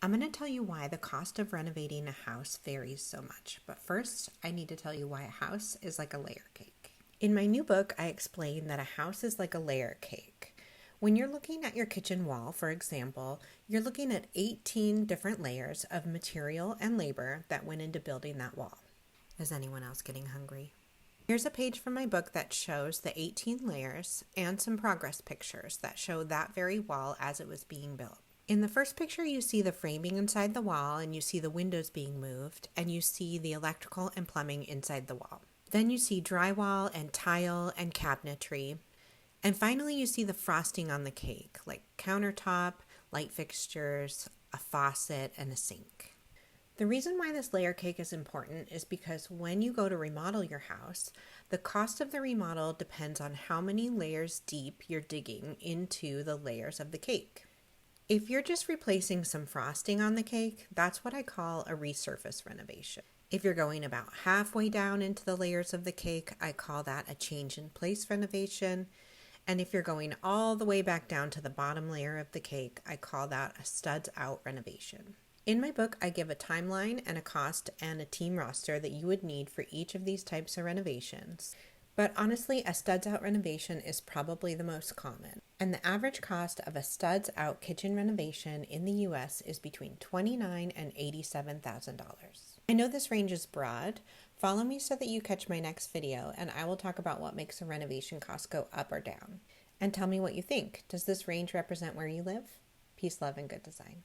I'm going to tell you why the cost of renovating a house varies so much, but first I need to tell you why a house is like a layer cake. In my new book, I explain that a house is like a layer cake. When you're looking at your kitchen wall, for example, you're looking at 18 different layers of material and labor that went into building that wall. Is anyone else getting hungry? Here's a page from my book that shows the 18 layers and some progress pictures that show that very wall as it was being built. In the first picture, you see the framing inside the wall, and you see the windows being moved, and you see the electrical and plumbing inside the wall. Then you see drywall and tile and cabinetry. And finally, you see the frosting on the cake, like countertop, light fixtures, a faucet, and a sink. The reason why this layer cake is important is because when you go to remodel your house, the cost of the remodel depends on how many layers deep you're digging into the layers of the cake. If you're just replacing some frosting on the cake, that's what I call a resurface renovation. If you're going about halfway down into the layers of the cake, I call that a change in place renovation. And if you're going all the way back down to the bottom layer of the cake, I call that a studs out renovation. In my book, I give a timeline and a cost and a team roster that you would need for each of these types of renovations. But honestly, a studs out renovation is probably the most common. And the average cost of a studs out kitchen renovation in the US is between $29,000 and $87,000. I know this range is broad. Follow me so that you catch my next video, and I will talk about what makes a renovation cost go up or down. And tell me what you think. Does this range represent where you live? Peace, love, and good design.